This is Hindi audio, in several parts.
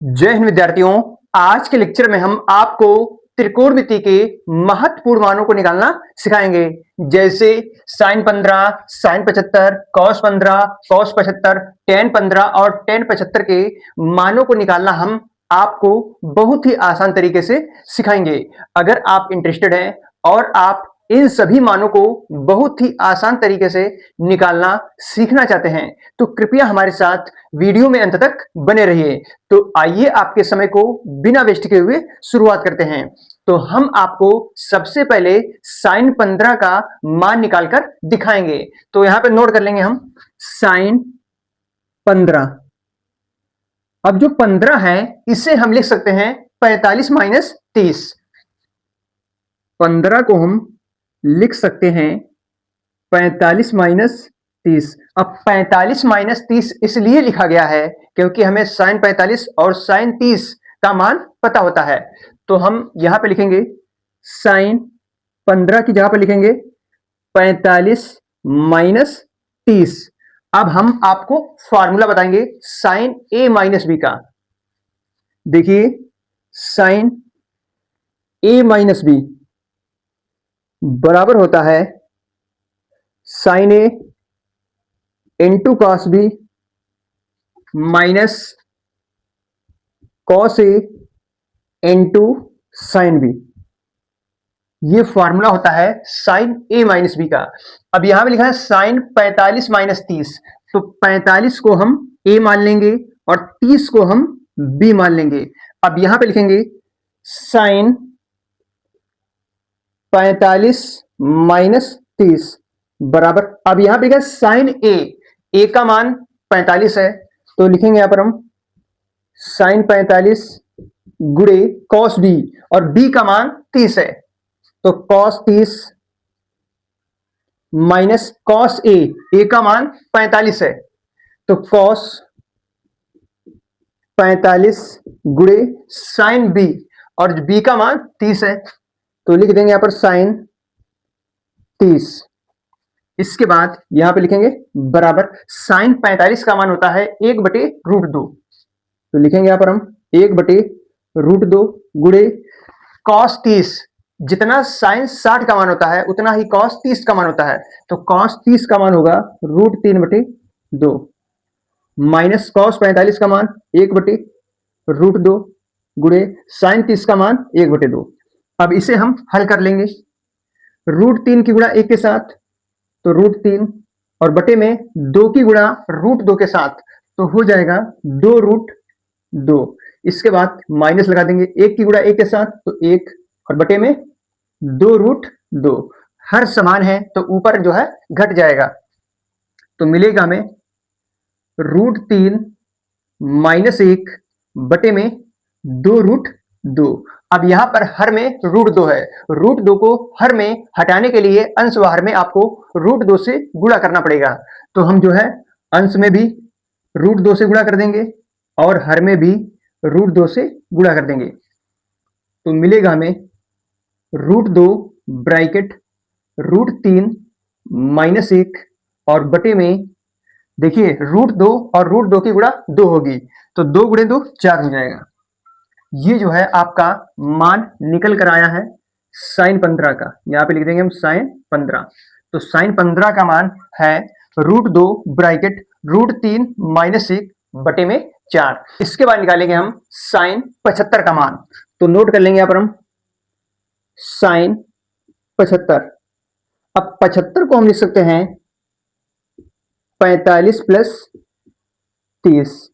जय हिंद विद्यार्थियों। आज के लेक्चर में हम आपको त्रिकोणमिति के महत्वपूर्ण मानों को निकालना सिखाएंगे, जैसे sin 15, sin 75, cos 15, cos 75, tan 15 और tan 75 के मानों को निकालना हम आपको बहुत ही आसान तरीके से सिखाएंगे। अगर आप इंटरेस्टेड हैं और आप इन सभी मानों को बहुत ही आसान तरीके से निकालना सीखना चाहते हैं तो कृपया हमारे साथ वीडियो में अंत तक बने रहिए। तो आइए आपके समय को बिना वेस्ट किए हुए शुरुआत करते हैं। तो हम आपको सबसे पहले sin 15 का मान निकालकर दिखाएंगे। तो यहां पे नोट कर लेंगे हम sin 15। अब जो 15 है इसे हम लिख सकते हैं 45 माइनस 30। 15 को हम लिख सकते हैं 45 माइनस 30। अब 45 माइनस 30 इसलिए लिखा गया है क्योंकि हमें साइन 45 और साइन 30 का मान पता होता है। तो हम यहां पे लिखेंगे साइन 15 की जगह पे लिखेंगे 45 माइनस 30। अब हम आपको फॉर्मूला बताएंगे साइन ए माइनस बी का। देखिए साइन ए माइनस बी बराबर होता है sine A into cos B minus cos A into sine B. ये फॉर्मूला होता है साइन ए माइनस बी का। अब यहां पे लिखा है साइन 45 माइनस 30, तो 45 को हम ए मान लेंगे और 30 को हम बी मान लेंगे। अब यहां पे लिखेंगे साइन 45 माइनस 30 बराबर, अब यहां पे लिखा है साइन ए का मान 45 है, तो लिखेंगे यहां पर हम साइन 45 गुणे कॉस बी, और बी का मान 30 है तो कॉस 30 माइनस कॉस ए का मान 45 है तो कॉस 45 गुणे साइन बी, और बी का मान 30 है तो लिख देंगे यहां पर साइन 30। इसके बाद यहां पे लिखेंगे बराबर साइन 45 का मान होता है 1/√2, तो लिखेंगे यहां पर हम 1/√2 गुणे कॉस 30। जितना साइन 60 का मान होता है उतना ही कॉस 30 का मान होता है, तो कॉस 30 का मान होगा √3/2 माइनस कॉस 45 का मान 1/√2 गुणे साइन 30 का मान 1/2। अब इसे हम हल कर लेंगे। √3 की गुणा 1 के साथ तो √3, और बटे में 2 की गुणा √2 के साथ तो हो जाएगा 2√2। इसके बाद माइनस लगा देंगे, 1 की गुणा 1 के साथ तो 1 और बटे में 2√2। हर समान है तो ऊपर जो है घट जाएगा, तो मिलेगा हमें √3 माइनस 1 बटे में 2√2। अब यहां पर हर में √2 है, √2 को हर में हटाने के लिए अंश व हर में आपको √2 से गुणा करना पड़ेगा। तो हम जो है अंश में भी √2 से गुणा कर देंगे और हर में भी √2 से गुणा कर देंगे, तो मिलेगा हमें √2 ब्रैकेट √3 माइनस 1 और बटे में, देखिए √2 और √2 की गुणा 2 होगी तो 2 गुणे 2 4 हो जाएगा। ये जो है आपका मान निकल कर आया है साइन 15 का। यहां पे लिख देंगे हम साइन 15, तो साइन 15 का मान है √2 ब्रैकेट √3 माइनस 1 बटे में 4। इसके बाद निकालेंगे हम साइन 75 का मान, तो नोट कर लेंगे यहां पर हम साइन 75। अब 75 को हम लिख सकते हैं 45 प्लस 30।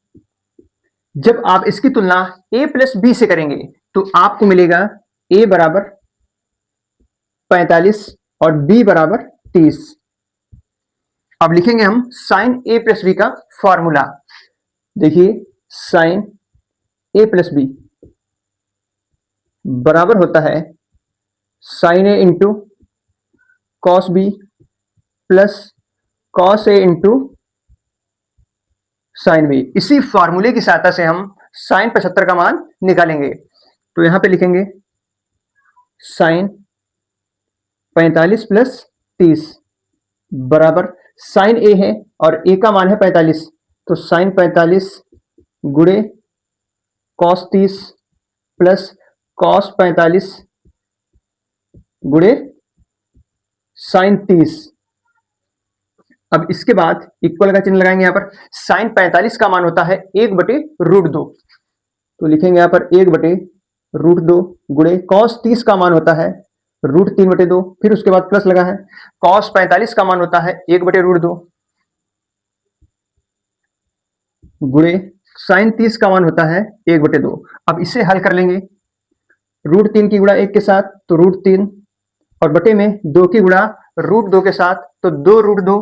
जब आप इसकी तुलना a प्लस बी से करेंगे तो आपको मिलेगा a बराबर 45 और b बराबर 30। अब लिखेंगे हम साइन a प्लस बी का फॉर्मूला। देखिए साइन a प्लस बी बराबर होता है sine a into cos B plus cos a into sine B. इसी फॉर्मूले की सहायता से हम साइन 75 का मान निकालेंगे। तो यहां पे लिखेंगे साइन 45 प्लस 30 बराबर साइन ए है और ए का मान है 45, तो साइन 45 गुणे कॉस 30 प्लस कॉस 45 गुणे साइन 30। अब इसके बाद इक्वल का चिन्ह लगाएंगे। यहां पर साइन 45 का मान होता है 1/√2, तो लिखेंगे यहां पर 1/√2 गुणे कॉस 30 का मान होता है √3/2, फिर उसके बाद प्लस लगा है। कॉस 45 का मान होता है 1/√2 गुणे साइन 30 का मान होता है 1/2। अब इसे हल कर लेंगे। √3 की गुणा 1 के साथ तो √3 और बटे में 2 की गुणा √2 के साथ तो 2√2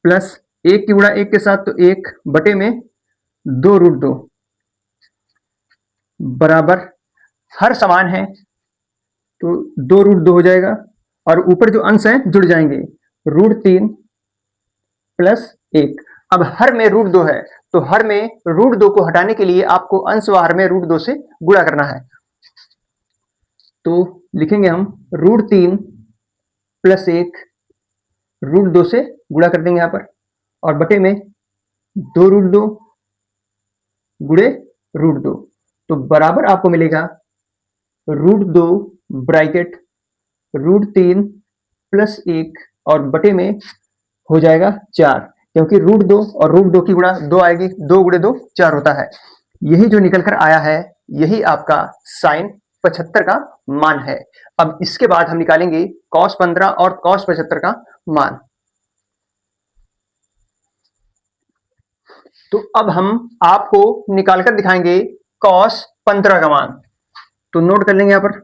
प्लस 1 की गुणा 1 के साथ तो 1 बटे में 2√2 बराबर, हर समान है तो 2√2 हो जाएगा और ऊपर जो अंश है जुड़ जाएंगे। √3 प्लस 1। अब हर में √2 है तो हर में √2 को हटाने के लिए आपको अंश व हर में √2 से गुणा करना है। तो लिखेंगे हम √3 प्लस 1 √2 से गुणा कर देंगे यहां पर और बटे में 2√2 गुणे √2, तो बराबर आपको मिलेगा √2 ब्रैकेट √3 प्लस 1 और बटे में हो जाएगा 4, क्योंकि √2 और √2 की गुणा 2 आएगी, 2 गुणे 2 4 होता है। यही जो निकल कर आया है यही आपका साइन 75 का मान है। अब इसके बाद हम निकालेंगे cos 15 और cos 75 का मान। तो अब हम आपको निकालकर दिखाएंगे cos 15 का मान। तो नोट कर लेंगे यहां पर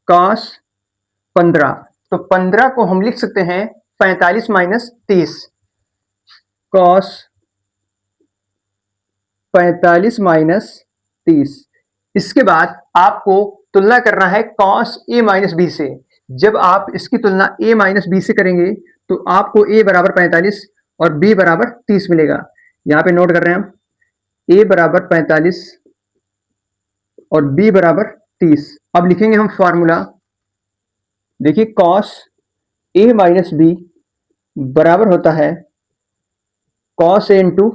cos 15, तो 15 को हम लिख सकते हैं 45 माइनस 30, cos 45 माइनस 30। इसके बाद आपको तुलना करना है cos a माइनस बी से। जब आप इसकी तुलना a माइनस बी से करेंगे तो आपको a बराबर 45 और b बराबर 30 मिलेगा। यहां पे नोट कर रहे हैं हम a बराबर 45 और b बराबर 30। अब लिखेंगे हम फॉर्मूला। देखिए cos a माइनस बी बराबर होता है cos a इंटू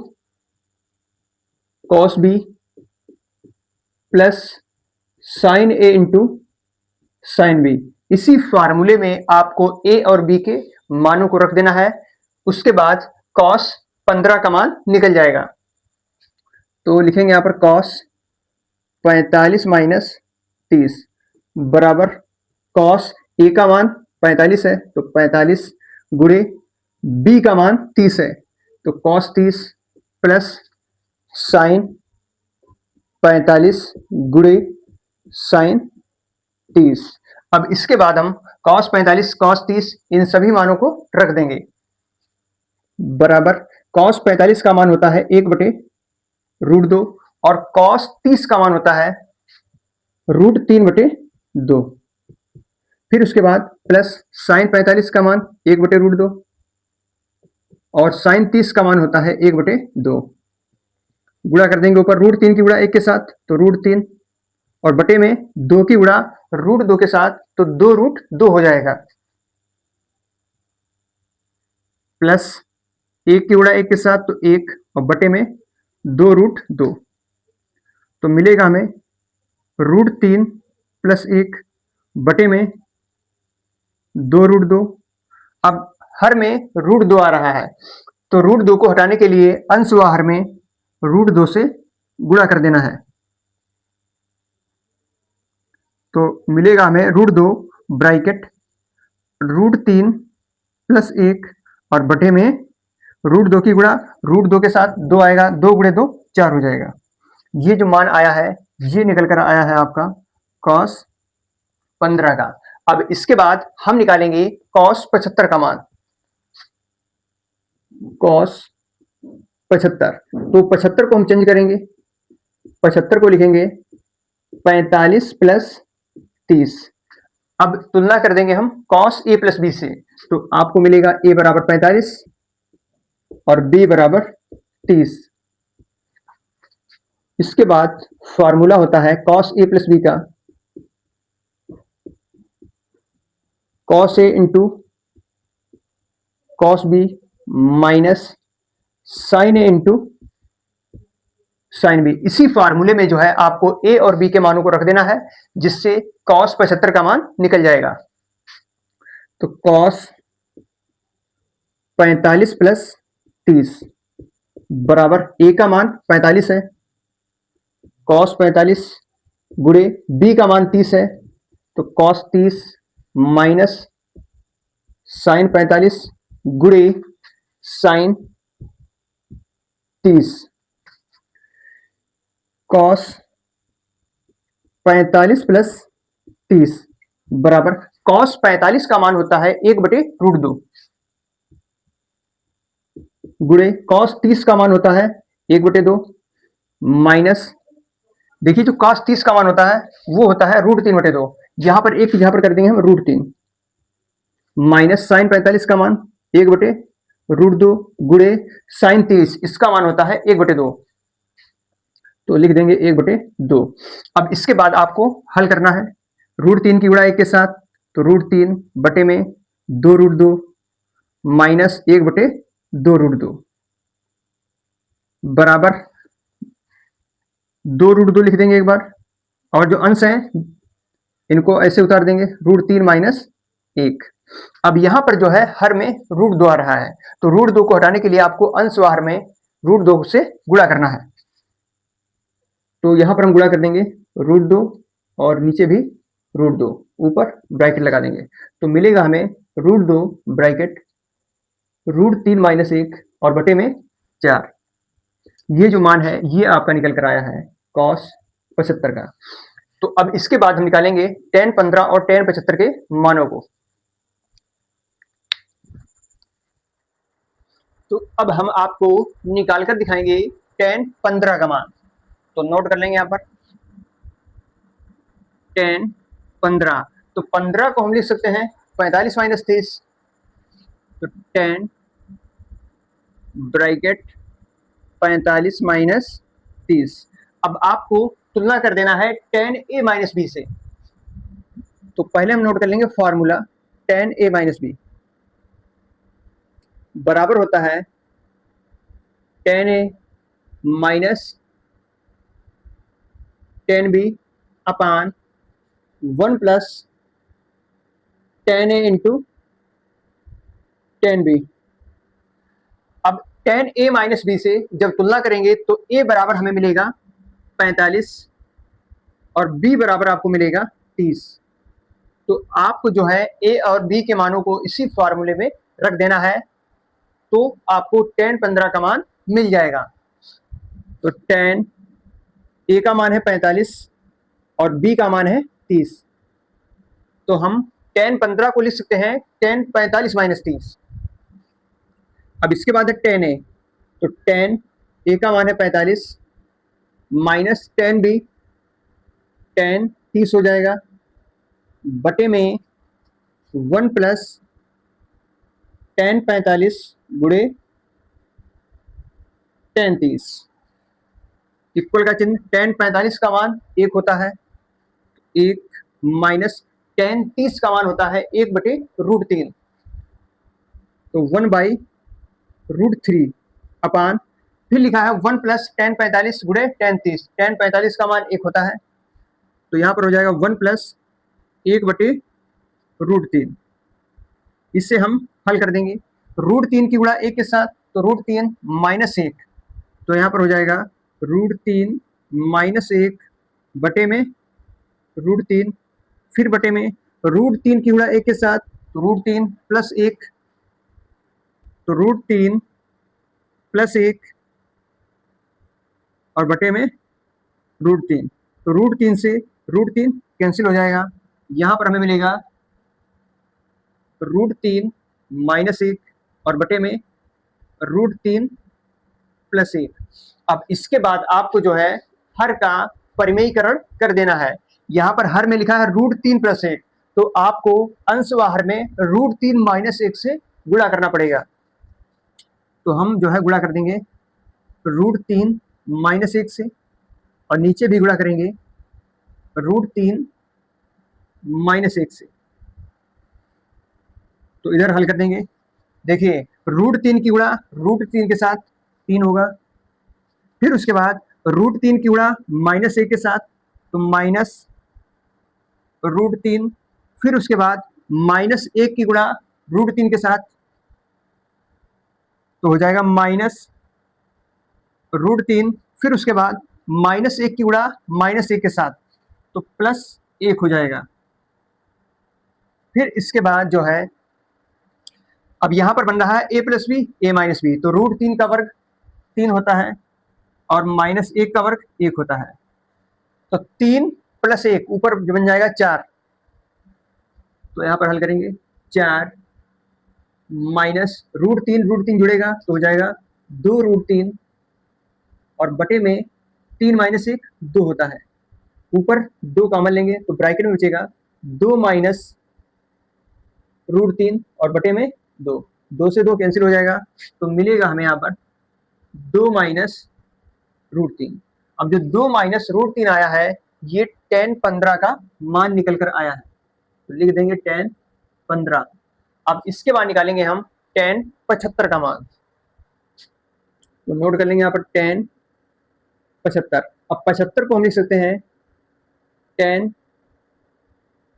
cos b plus sign a into sign b। इसी फार्मूले में आपको a और b के मानों को रख देना है, उसके बाद cos 15 का मान निकल जाएगा। तो लिखेंगे यहां पर cos 45 माइनस 30 बराबर cos a का मान 45 है तो 45 गुणे b का मान 30 है तो cos 30 प्लस साइन 45 गुणे साइन 30। अब इसके बाद हम cos 45 cos 30 इन सभी मानों को रख देंगे बराबर cos 45 का मान होता है 1/√2 और cos 30 का मान होता है √3/2। फिर उसके बाद प्लस साइन 45 का मान 1/√2 और साइन 30 का मान होता है 1/2। गुणा कर देंगे ऊपर √3 की गुणा 1 के साथ तो √3 और बटे में 2 की गुणा √2 के साथ तो 2√2 हो जाएगा प्लस 1 की गुणा 1 के साथ तो 1 और बटे में 2√2, तो मिलेगा हमें √3 प्लस 1 बटे में 2√2। अब हर में √2 आ रहा है तो √2 को हटाने के लिए अंश व हर में √2 से गुणा कर देना है, तो मिलेगा हमें √2 ब्रैकेट √3 प्लस 1 और बटे में √2 की गुणा √2 के साथ 2 आएगा, 2 गुणे 2 4 हो जाएगा। ये जो मान आया है ये निकल कर आया है आपका cos 15 का। अब इसके बाद हम निकालेंगे cos 75 का मान। cos 75, तो 75 को हम चेंज करेंगे, 75 को लिखेंगे 45 प्लस 30। अब तुलना कर देंगे हम cos a प्लस बी से, तो आपको मिलेगा a बराबर 45 और b बराबर 30। इसके बाद फॉर्मूला होता है cos a प्लस बी का, cos a इंटू cos b minus sine a into sine B. इसी फार्मूले में जो है आपको ए और बी के मानों को रख देना है, जिससे cos 75 का मान निकल जाएगा। तो cos 45 प्लस 30 बराबर ए का मान 45 है, cos 45 गुणे बी का मान 30 है, तो cos 30 माइनस साइन 45 गुणे साइन 30। cos 45 प्लस 30 बराबर cos 45 का मान होता है 1/√2 गुणे cos 30 का मान होता है 1/2 माइनस, देखिए जो cos 30 का मान होता है वो होता है √3/2, यहां पर एक यहां पर कर देंगे हम √3 माइनस साइन 45 का मान 1/√2 गुणे साइन 30 इसका मान होता है 1/2, तो लिख देंगे 1/2। अब इसके बाद आपको हल करना है, √3 की गुणा 1 के साथ, तो √3 बटे में 2√2 माइनस 1/2√2 बराबर 2√2 लिख देंगे एक बार, और जो अंश है इनको ऐसे उतार देंगे, √3 माइनस 1। अब यहां पर जो है हर में √2 आ रहा है, तो √2 को हटाने के लिए आपको अंश व हर में √2 से गुणा करना है। तो यहां पर हम गुणा कर देंगे √2 और नीचे भी √2, ऊपर ब्रैकेट लगा देंगे, तो मिलेगा हमें √2 ब्रैकेट √3 माइनस 1 और बटे में 4। ये जो मान है ये आपका निकल कर आया है cos 75 का। तो अब इसके बाद हम निकालेंगे tan 15 और tan 75 के मानों को। तो अब हम आपको निकाल कर दिखाएंगे tan 15 का मान, तो नोट कर लेंगे यहां पर tan 15, तो 15 को हम लिख सकते हैं 45 माइनस 30, तो tan ब्रैकेट 45 माइनस 30। अब आपको तुलना कर देना है tan a माइनस बी से, तो पहले हम नोट कर लेंगे formula tan a minus B बराबर होता है tan a minus tan b upon 1 plus tan a into tan b। अब tan a माइनस बी से जब तुलना करेंगे तो a बराबर हमें मिलेगा 45 और b बराबर आपको मिलेगा 30। तो आपको जो है a और b के मानों को इसी फॉर्मूले में रख देना है, तो आपको tan 15 का मान मिल जाएगा। तो tan a का मान है 45 और b का मान है 30, तो हम tan 15 को लिख सकते हैं tan 45 माइनस 30। अब इसके बाद है tan a, तो tan a का मान है 45 माइनस tan b, tan 30 हो जाएगा बटे में 1 प्लस tan 45 गुणे tan 30 इक्वल का चिन्ह, tan 45 का मान 1 होता है 1 माइनस tan 30 का मान होता है 1/√3, तो 1/√3 अपान, फिर लिखा है 1 प्लस tan 45 गुणे tan 30, tan 45 का मान 1 होता है, तो यहां पर हो जाएगा 1 प्लस 1/√3। इससे हम हल कर देंगे √3 की गुणा 1 के साथ, तो √3 माइनस 1, तो यहां पर हो जाएगा √3 माइनस 1 बटे में √3, फिर बटे में √3 की गुणा 1 के साथ, तो √3 प्लस 1, तो √3 प्लस 1 और बटे में √3, तो √3 से √3 कैंसिल हो जाएगा, यहां पर हमें मिलेगा √3 माइनस 1 और बटे में √3 प्लस 1। अब इसके बाद आपको जो है हर का परिमेयीकरण कर देना है, यहां पर हर में लिखा है √3 प्लस 1, तो आपको अंश व हर में √3 माइनस 1 से गुणा करना पड़ेगा, तो हम जो है गुणा कर देंगे √3 माइनस 1 से, और नीचे भी गुणा करेंगे √3 माइनस 1 से, तो इधर हल कर देंगे। देखिए √3 की गुणा √3 के साथ 3 होगा, फिर उसके बाद √3 की गुणा -1 के साथ, तो -√3, फिर उसके बाद -1 की गुणा √3 के साथ, तो हो जाएगा -√3, फिर उसके बाद -1 की गुणा -1 के साथ, तो +1 हो जाएगा। फिर इसके बाद जो है, अब यहां पर बन रहा है a + b a - b, तो √3 का वर्ग 3 होता है और -1 का वर्ग 1 होता है, तो 3 + 1 ऊपर जो बन जाएगा 4, तो यहां पर हल करेंगे 4 माइनस √3 जुड़ेगा तो हो जाएगा 2√3 और बटे में 3 - 1 2 होता है, ऊपर 2 कॉमन लेंगे तो ब्रैकेट में बचेगा 2 माइनस √3 और बटे में 2, 2 से 2 कैंसिल हो जाएगा, तो मिलेगा हमें यहाँ पर 2 माइनस √3। अब जो 2 माइनस √3 आया है, ये tan 15 का मान निकल कर आया है, तो लिख देंगे tan 15। अब इसके बाद निकालेंगे हम tan 75 का मान, तो नोट कर लेंगे यहाँ पर tan 75। अब 75 को हम लिख सकते हैं tan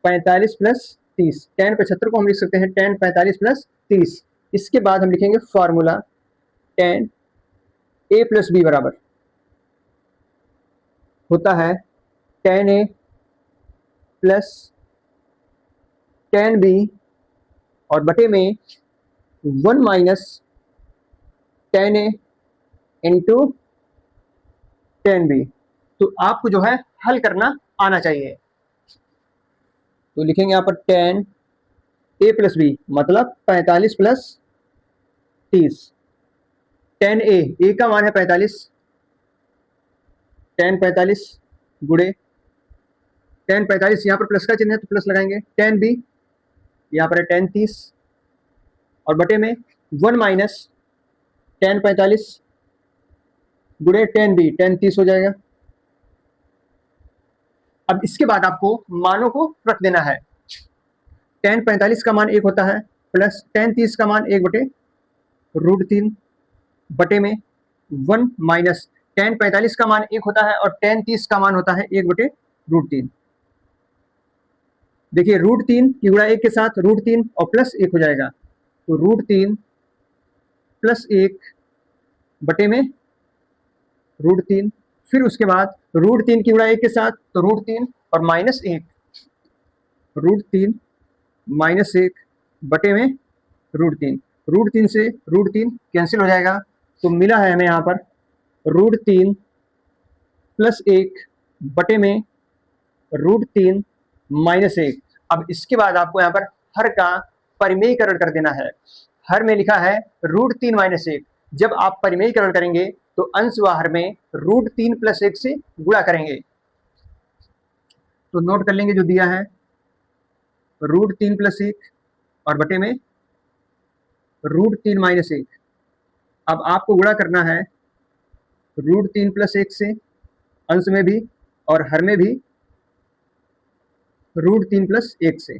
45 + 30, tan 75 को हम लिख सकते हैं tan 45 + 30। इसके बाद हम लिखेंगे फॉर्मूला tan a + b बराबर होता है tan a + tan b और बटे में 1 minus tan a into tan b। तो आपको जो है हल करना आना चाहिए, तो लिखेंगे यहाँ पर tan a + b मतलब 45 + 30। tan a का मान है 45, tan 45 गुणे tan 45, यहाँ पर प्लस का चिन्ह है तो प्लस लगाएंगे, tan b यहाँ पर है tan 30 और बटे में 1 माइनस tan 45 गुणे tan b, tan 30 हो जाएगा। अब इसके बाद आपको मानों को रख देना है, tan 45 का मान 1 होता है प्लस tan 30 का मान 1/√3 बटे में 1 माइनस tan 45 का मान 1 होता है और tan 30 का मान होता है 1/√3। देखिए √3 की गुणा 1 के साथ √3 और प्लस 1 हो जाएगा, तो √3 + 1 बटे में √3, फिर उसके बाद √3 की गुणा 1 के साथ तो √3 और -1, √3 -1 बटे में √3, √3 से √3 कैंसिल हो जाएगा, तो मिला है हमें यहाँ पर √3 + 1 बटे में √3 - 1। अब इसके बाद आपको यहाँ पर हर का परिमेयीकरण कर देना है। हर में लिखा है √3 - 1, जब आप परिमेयीकरण करेंगे तो अंश व हर में √3 + 1 से गुणा करेंगे, तो नोट कर लेंगे जो दिया है √3 + 1 और बटे में √3 - 1। अब आपको गुणा करना है √3 + 1 से, अंश में भी और हर में भी √3 + 1 से।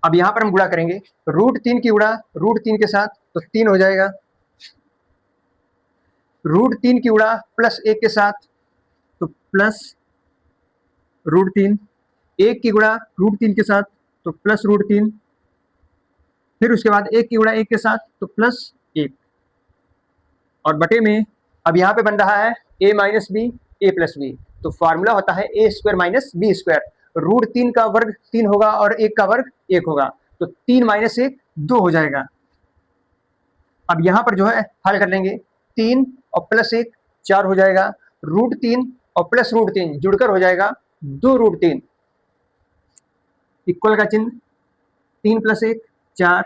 अब यहाँ पर हम गुणा करेंगे, √3 की गुणा √3 के साथ तो 3 हो जाएगा, √3 की गुणा +1 के साथ तो प्लस √3, 1 की गुणा √3 के साथ तो प्लस √3, फिर उसके बाद 1 की गुणा 1 के साथ तो प्लस 1 और बटे में, अब यहाँ पे बन रहा है a - b a + b, तो फॉर्मूला होता है a² - b²। √3 का वर्ग 3 होगा और 1 का वर्ग 1 होगा, तो 3 - 1 2 हो जाएगा। अब यहाँ पर जो है हल कर लेंगे, 3 और +1 4 हो जाएगा, √3 और प्लस √3 जुड़कर हो जाएगा 2√3, इक्वल का चिन्ह 3 + 1 4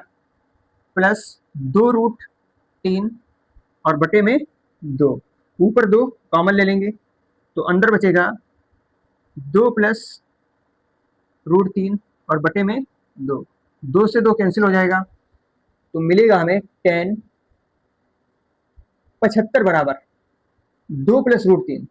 प्लस 2√3 और बटे में 2, ऊपर 2 कॉमन ले लेंगे तो अंदर बचेगा 2 + √3 और बटे में 2, 2 से 2 कैंसिल हो जाएगा, तो मिलेगा हमें tan 75 बराबर 2 + √3।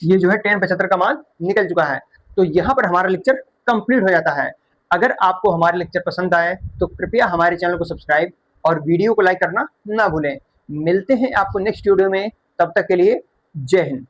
ये जो है tan 75 का मान निकल चुका है। तो यहाँ पर हमारा लेक्चर कंप्लीट हो जाता है। अगर आपको हमारे लेक्चर पसंद आए तो कृपया हमारे चैनल को सब्सक्राइब और वीडियो को लाइक करना ना भूलें। मिलते हैं आपको नेक्स्ट वीडियो में, तब तक के लिए जय हिंद।